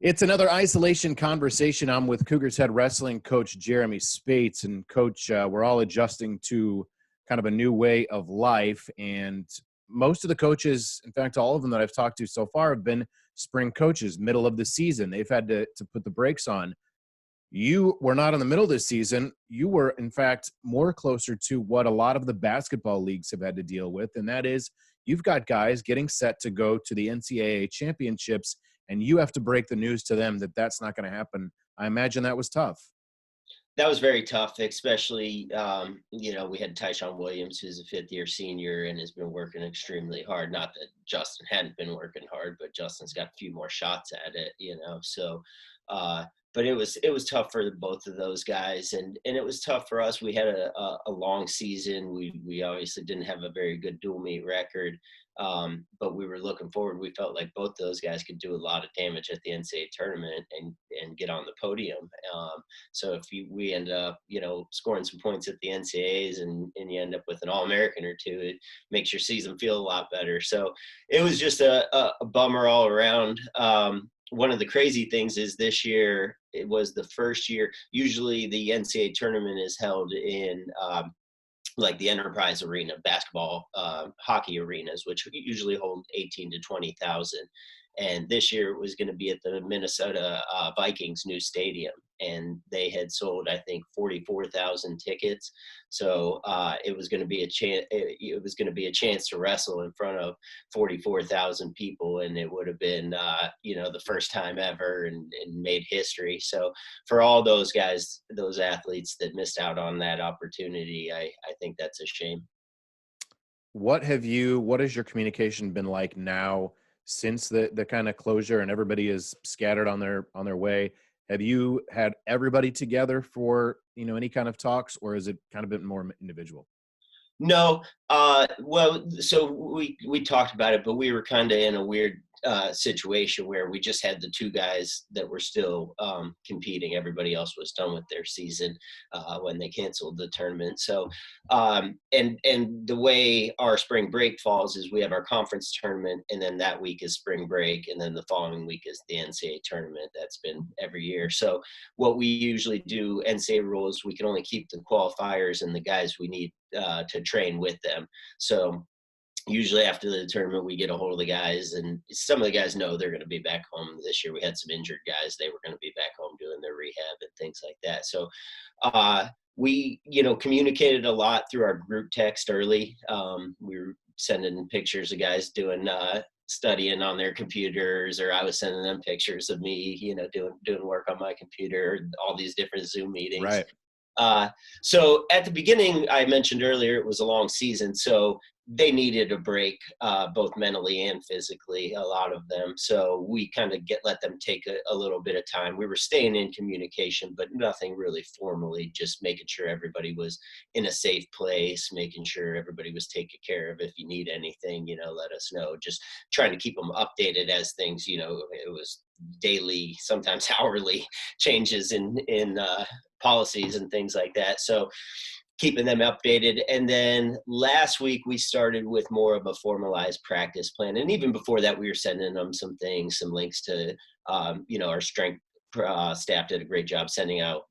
It's another isolation conversation. I'm with Cougars head wrestling coach Jeremy Spates. And coach, we're all adjusting to kind of a new way of life. And most of the coaches, in fact, all of them that I've talked to so far have been spring coaches, middle of the season. They've had to put the brakes on. You were not in the middle of this season. You were, in fact, more closer to what a lot of the basketball leagues have had to deal with. And that is you've got guys getting set to go to the NCAA championships, and you have to break the news to them that that's not going to happen. I imagine that was tough. That was very tough, especially, we had Tyshawn Williams, who's a fifth-year senior and has been working extremely hard. Not that Justin hadn't been working hard, but Justin's got a few more shots at it, So, but it was tough for both of those guys, and it was tough for us. We had a long season. We obviously didn't have a very good dual meet record, but we were looking forward. We felt like both those guys could do a lot of damage at the NCAA tournament and get on the podium. So if we end up, scoring some points at the NCAAs and you end up with an All-American or two, it makes your season feel a lot better. So it was just a bummer all around. One of the crazy things is this year, it was the first year. Usually the NCAA tournament is held in like the Enterprise Arena, basketball, hockey arenas, which usually hold 18 to 20,000. And this year it was going to be at the Minnesota Vikings new stadium, and they had sold, I think, 44,000 tickets. So it was going to be a chance. It was going to be a chance to wrestle in front of 44,000 people, and it would have been, the first time ever, and made history. So for all those guys, those athletes that missed out on that opportunity, I think that's a shame. What has your communication been like now since the kind of closure and everybody is scattered on their way? Have you had everybody together for, any kind of talks, or is it kind of been more individual? No, so we talked about it, but we were kind of in a weird situation where we just had the two guys that were still competing. Everybody else was done with their season when they canceled the tournament. So, and the way our spring break falls is we have our conference tournament, and then that week is spring break, and then the following week is the NCAA tournament. That's been every year. So what we usually do, NCAA rules, we can only keep the qualifiers and the guys we need to train with them. So usually after the tournament, we get a hold of the guys, and some of the guys know they're going to be back home this year. We had some injured guys. They were going to be back home doing their rehab and things like that. So we, communicated a lot through our group text early. We were sending pictures of guys doing studying on their computers, or I was sending them pictures of me, doing work on my computer, all these different Zoom meetings. Right. So at the beginning, I mentioned earlier, it was a long season, so they needed a break, both mentally and physically, a lot of them. So we kind of let them take a little bit of time. We were staying in communication, but nothing really formally, just making sure everybody was in a safe place, making sure everybody was taken care of. If you need anything, let us know. Just trying to keep them updated as things, it was daily, sometimes hourly changes in policies and things like that. So keeping them updated. And then last week we started with more of a formalized practice plan. And even before that, we were sending them some things, some links to, our strength staff did a great job sending out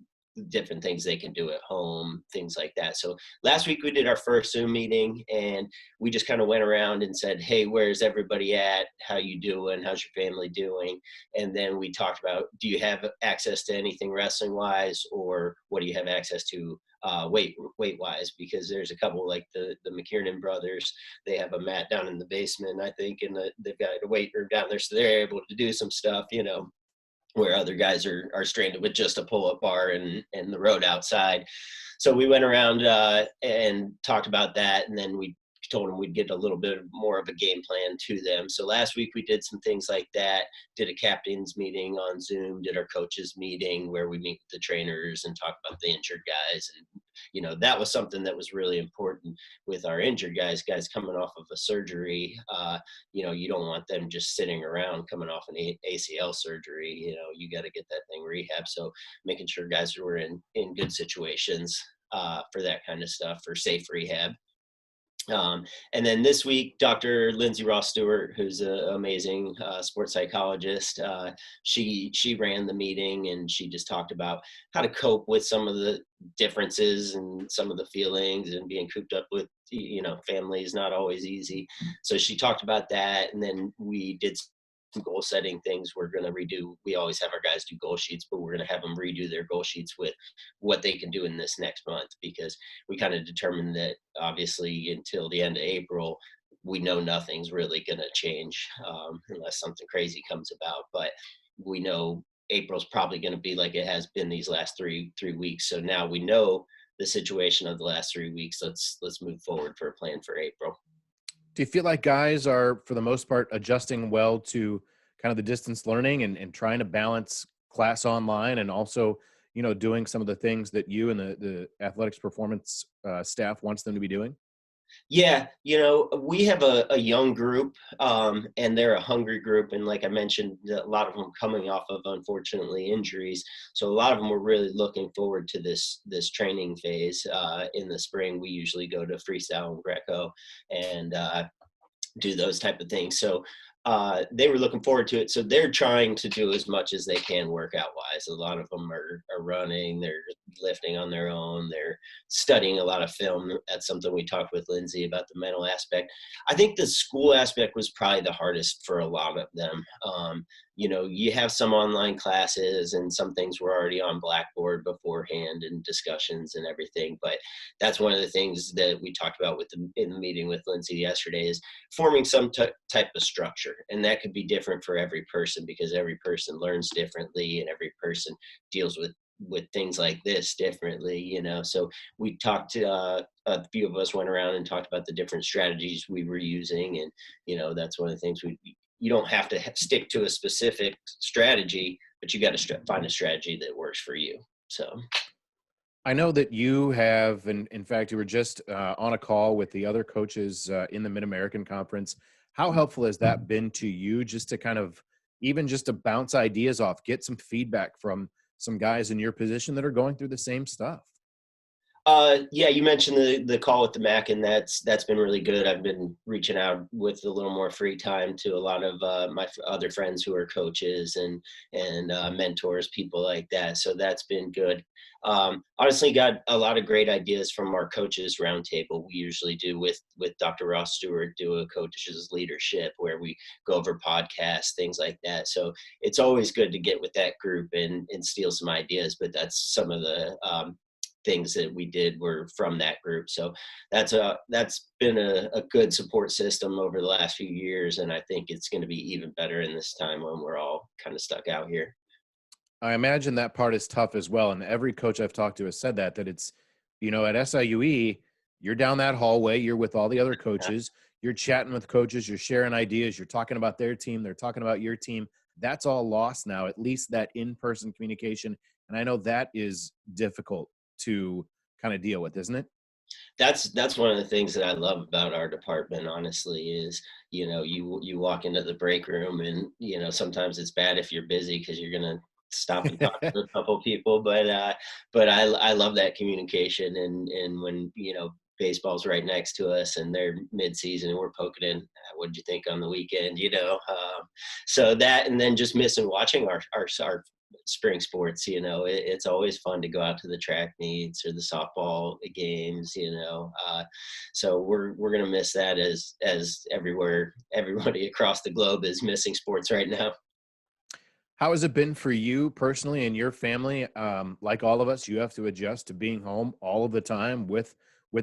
different things they can do at home, things like that. So last week we did our first Zoom meeting, and we just kind of went around and said, hey, where's everybody at? How you doing? How's your family doing? And then we talked about, do you have access to anything wrestling wise, or what do you have access to weight wise? Because there's a couple, like the McKiernan brothers, they have a mat down in the basement, I think, and they've got a weight room down there, so they're able to do some stuff, where other guys are stranded with just a pull-up bar and the road outside. So we went around and talked about that, and then we told them we'd get a little bit more of a game plan to them. So last week we did some things like that, did a captain's meeting on Zoom, did our coaches meeting where we meet with the trainers and talk about the injured guys. And, that was something that was really important with our injured guys coming off of a surgery. You don't want them just sitting around coming off an ACL surgery. You got to get that thing rehab. So making sure guys were in good situations for that kind of stuff, for safe rehab. And then this week, Dr. Lindsay Ross Stewart, who's an amazing sports psychologist, she ran the meeting, and she just talked about how to cope with some of the differences and some of the feelings, and being cooped up with family is not always easy. So she talked about that, and then we did some goal setting things. We're going to redo. We always have our guys do goal sheets, but we're going to have them redo their goal sheets with what they can do in this next month, because we kind of determined that obviously until the end of April, we know nothing's really going to change unless something crazy comes about. But we know April's probably going to be like it has been these last three weeks. So now we know the situation of the last 3 weeks. Let's move forward for a plan for April. Do you feel like guys are, for the most part, adjusting well to kind of the distance learning and trying to balance class online and also, doing some of the things that you and the athletics performance staff wants them to be doing? Yeah, we have a young group, and they're a hungry group. And like I mentioned, a lot of them coming off of, unfortunately, injuries. So a lot of them were really looking forward to this training phase. In the spring, we usually go to freestyle and Greco and do those type of things. So they were looking forward to it. So they're trying to do as much as they can workout wise. A lot of them are running, they're lifting on their own, they're studying a lot of film. That's something we talked with Lindsay about, the mental aspect. I think the school aspect was probably the hardest for a lot of them. You have some online classes, and some things were already on Blackboard beforehand and discussions and everything. But that's one of the things that we talked about in the meeting with Lindsay yesterday, is forming some type of structure. And that could be different for every person, because every person learns differently and every person deals with things like this differently. So we talked to a few of us went around and talked about the different strategies we were using. And that's one of the things you don't have to stick to a specific strategy, but you got to find a strategy that works for you. So I know that you have, and in fact, you were just on a call with the other coaches in the Mid-American Conference. How helpful has that been to you, just to kind of, even just to bounce ideas off, get some feedback from some guys in your position that are going through the same stuff? yeah, you mentioned the call with the Mac, and that's been really good. I've been reaching out with a little more free time to a lot of my other friends who are coaches and mentors, people like that. So that's been good. Honestly, got a lot of great ideas from our coaches roundtable. We usually do with Dr. Ross Stewart, do a coaches leadership where we go over podcasts, things like that. So it's always good to get with that group and steal some ideas. But that's some of the things that we did were from that group. So that's been a good support system over the last few years. And I think it's going to be even better in this time when we're all kind of stuck out here. I imagine that part is tough as well. And every coach I've talked to has said that it's, at SIUE, you're down that hallway, you're with all the other coaches, you're chatting with coaches, you're sharing ideas, you're talking about their team, they're talking about your team. That's all lost now, at least that in-person communication. And I know that is difficult to kind of deal with, isn't it? That's one of the things that I love about our department, honestly, is, you walk into the break room, and, sometimes it's bad if you're busy because you're going to stop and talk to a couple people. But I love that communication. And when, baseball's right next to us and they're mid-season and we're poking in, what did you think on the weekend? So that, and then just missing watching our spring sports. It's always fun to go out to the track meets or the softball games. So we're gonna miss that as everybody across the globe is missing sports right now. How has it been for you personally and your family? Like all of us, you have to adjust to being home all of the time with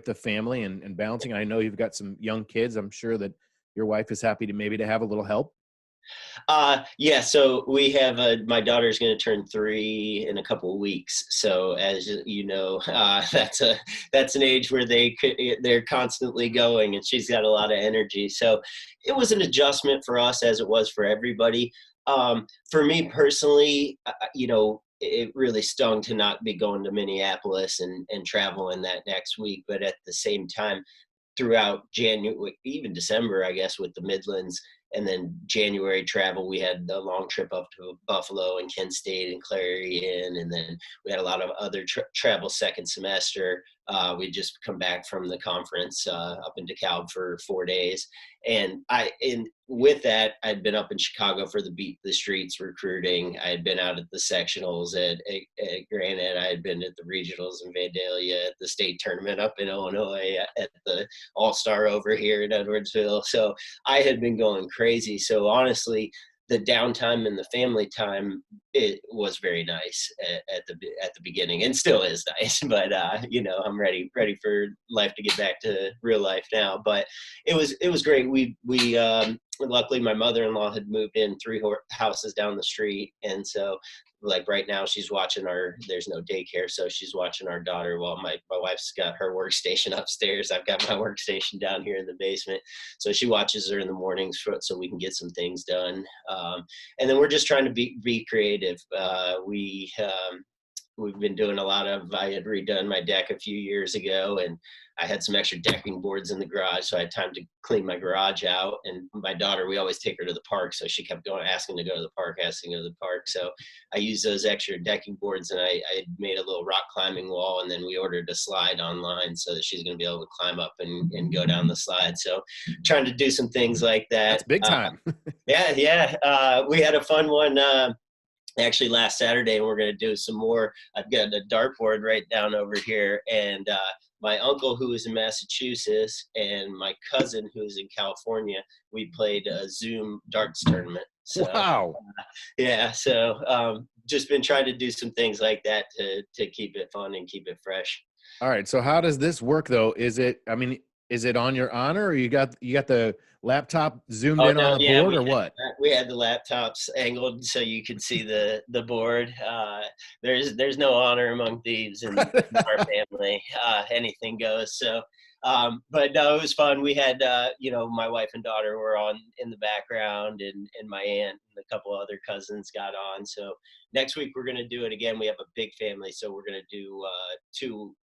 the family and balancing. I know you've got some young kids. I'm sure that your wife is happy to have a little help. Yeah, so we have my daughter's going to turn 3 in a couple of weeks. So as you know, that's an age where they're constantly going, and she's got a lot of energy. So it was an adjustment for us, as it was for everybody. For me personally, it really stung to not be going to Minneapolis and traveling that next week. But at the same time, throughout January, even December, I guess, with the Midlands, and then January travel, we had the long trip up to Buffalo and Kent State and Clarion, and then we had a lot of other travel second semester We just come back from the conference up in DeKalb for 4 days. And with that, I'd been up in Chicago for the Beat the Streets recruiting. I had been out at the sectionals at Granite. I had been at the regionals in Vandalia, at the state tournament up in Illinois, at the All-Star over here in Edwardsville. So I had been going crazy. So honestly, the downtime and the family time, it was very nice at the beginning, and still is nice. But I'm ready for life to get back to real life now. But it was great. We luckily my mother-in-law had moved in 3 houses down the street, and so like right now she's watching there's no daycare, so she's watching our daughter while my wife's got her workstation upstairs. I've got my workstation down here in the basement, so she watches her in the mornings so we can get some things done. And then we're just trying to be creative. We've been doing I had redone my deck a few years ago, and I had some extra decking boards in the garage, so I had time to clean my garage out. And my daughter, we always take her to the park, so she kept asking to go to the park. So I used those extra decking boards, and I made a little rock climbing wall, and then we ordered a slide online so that she's going to be able to climb up and go down the slide. So trying to do some things like that. That's big time. Yeah. We had a fun one. Actually last Saturday, and we're going to do some more. I've got a dartboard right down over here, and my uncle who is in Massachusetts and my cousin who's in California, we played a Zoom darts tournament. So, wow. Yeah. So just been trying to do some things like that to keep it fun and keep it fresh. All right. So how does this work though? Is it on your honor, or you got the laptop zoomed in on the board, or what? We had the laptops angled so you could see the board. There's no honor among thieves in our family. Anything goes. So, but no, it was fun. We had, my wife and daughter were on in the background, and my aunt and a couple other cousins got on. So next week we're going to do it again. We have a big family, so we're going to do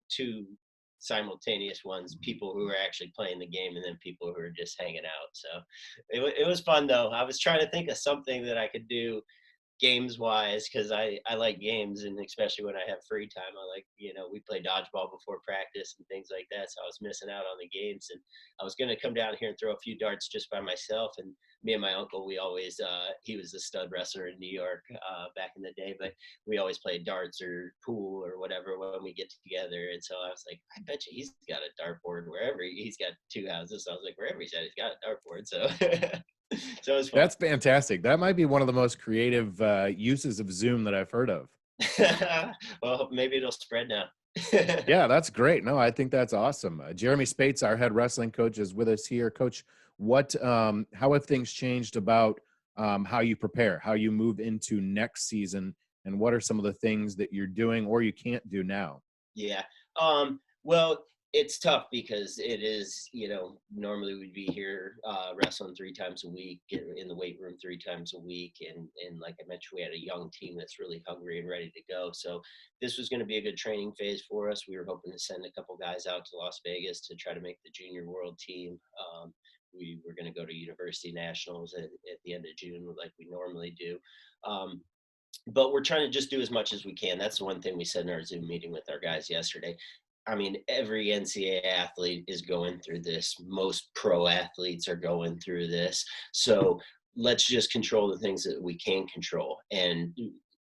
two simultaneous ones, people who are actually playing the game and then people who are just hanging out. So it was fun though. I was trying to think of something that I could do games wise, because I like games, and especially when I have free time, I like, we play dodgeball before practice and things like that, so I was missing out on the games. And I was going to come down here and throw a few darts just by myself, and me and my uncle, we always he was a stud wrestler in New York back in the day, but we always played darts or pool or whatever when we get together. And so I was like, I bet you he's got a dartboard wherever he's got 2 houses. So I was like, wherever he's at, he's got a dartboard. So so it was fun. That's fantastic. That might be one of the most creative uses of Zoom that I've heard of. Well, maybe it'll spread now. Yeah, that's great. No, I think that's awesome. Jeremy Spates, our head wrestling coach, is with us here. Coach, how have things changed about how you prepare, how you move into next season, and what are some of the things that you're doing or you can't do now? Yeah. Well, it's tough because it is, normally we'd be here wrestling 3 times a week, in the weight room 3 times a week. And like I mentioned, we had a young team that's really hungry and ready to go. So this was going to be a good training phase for us. We were hoping to send a couple guys out to Las Vegas to try to make the junior world team. We were going to go to University Nationals at the end of June like we normally do. But we're trying to just do as much as we can. That's the one thing we said in our Zoom meeting with our guys yesterday. I mean, every NCAA athlete is going through this. Most pro athletes are going through this. So let's just control the things that we can control. And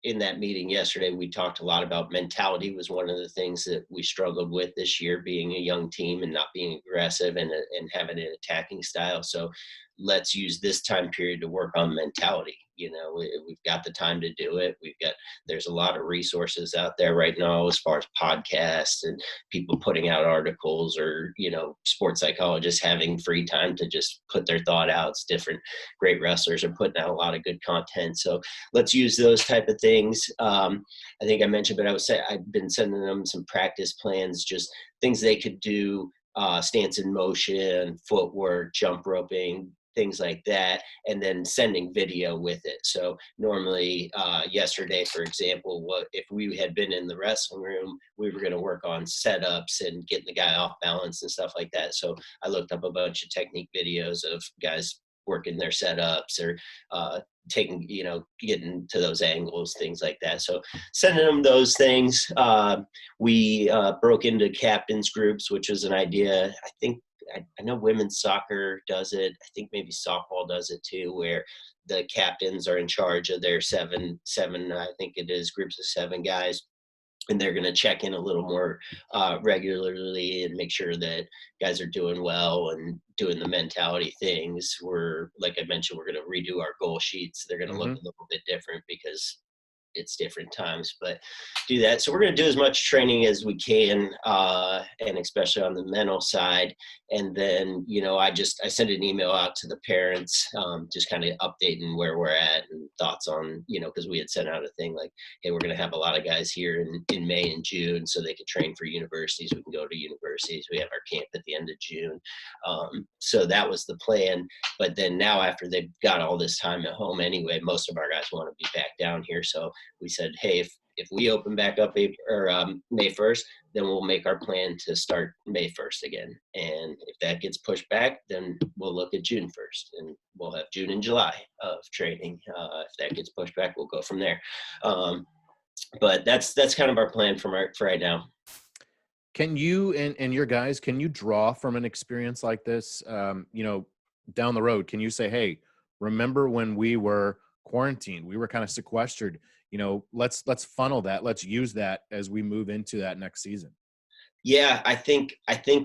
in that meeting yesterday, we talked a lot about mentality was one of the things that we struggled with this year, being a young team and not being aggressive and having an attacking style. So let's use this time period to work on mentality. We've got the time to do it. There's a lot of resources out there right now as far as podcasts and people putting out articles, or, sports psychologists having free time to just put their thought out. Different great wrestlers are putting out a lot of good content. So let's use those type of things. I think I mentioned, but I've been sending them some practice plans, just things they could do, stance in motion, footwork, jump roping, things like that, and then sending video with it. So normally yesterday, for example, if we had been in the wrestling room, we were going to work on setups and getting the guy off balance and stuff like that. So I looked up a bunch of technique videos of guys working their setups or taking, getting to those angles, things like that. So sending them those things. We broke into captains groups, which was an idea. I know women's soccer does it. I think maybe softball does it too, where the captains are in charge of their seven, I think it is, groups of 7 guys. And they're going to check in a little more regularly and make sure that guys are doing well and doing the mentality things. Like I mentioned, we're going to redo our goal sheets. They're going to look a little bit different because it's different times, but do that. So we're going to do as much training as we can, and especially on the mental side. And then, I sent an email out to the parents, just kind of updating where we're at and thoughts on, because we had sent out a thing like, hey, we're going to have a lot of guys here in May and June so they can train for universities. We can go to universities. We have our camp at the end of June. So that was the plan. But then now after they've got all this time at home anyway, most of our guys want to be back down here. So we said, hey, if we open back up May 1st, then we'll make our plan to start May 1st again. And if that gets pushed back, then we'll look at June 1st, and we'll have June and July of training. If that gets pushed back, we'll go from there. But that's kind of our plan for right now. Can you and your guys, can you draw from an experience like this, down the road? Can you say, hey, remember when we were quarantined, we were kind of sequestered, let's funnel that. Let's use that as we move into that next season. Yeah, I think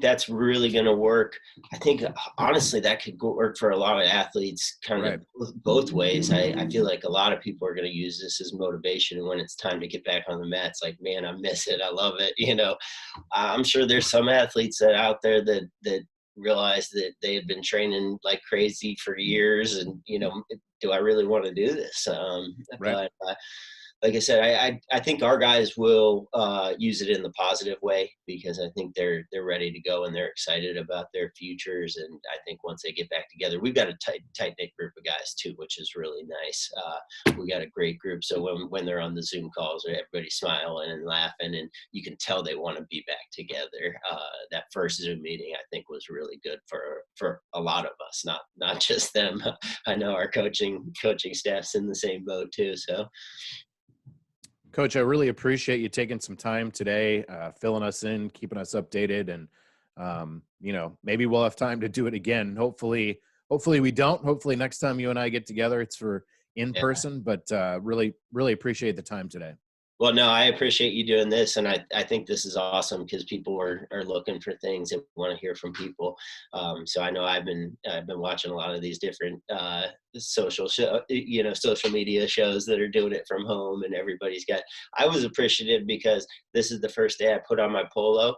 that's really going to work. I think honestly that could work for a lot of athletes kind of both ways. I feel like a lot of people are going to use this as motivation, and when it's time to get back on the mat, it's like, man, I miss it. I love it. I'm sure there's some athletes that out there that realize that they had been training like crazy for years, and do I really want to do this? But like I said, I think our guys will use it in the positive way, because I think they're ready to go and they're excited about their futures. And I think once they get back together, we've got a tight knit group of guys too, which is really nice. We got a great group, so when they're on the Zoom calls, everybody's smiling and laughing, and you can tell they want to be back together. That first Zoom meeting, I think, was really good for a lot of us, not just them. I know our coaching staff's in the same boat too. So. Coach, I really appreciate you taking some time today, filling us in, keeping us updated, and maybe we'll have time to do it again. Hopefully we don't. Hopefully next time you and I get together, it's for in person. But really appreciate the time today. Well, no, I appreciate you doing this, and I think this is awesome because people are looking for things and want to hear from people. So I know I've been watching a lot of these different social media shows that are doing it from home, and everybody's got. I was appreciative because this is the first day I put on my polo.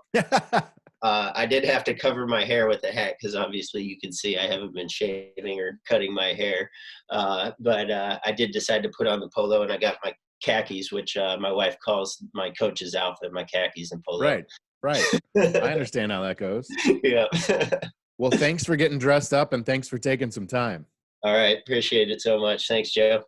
I did have to cover my hair with a hat because obviously you can see I haven't been shaving or cutting my hair, but I did decide to put on the polo, and I got my khakis, which my wife calls my coach's outfit, my khakis and polo. Right. I understand how that goes. Yeah. Well, thanks for getting dressed up, and thanks for taking some time. All right. Appreciate it so much. Thanks, Joe.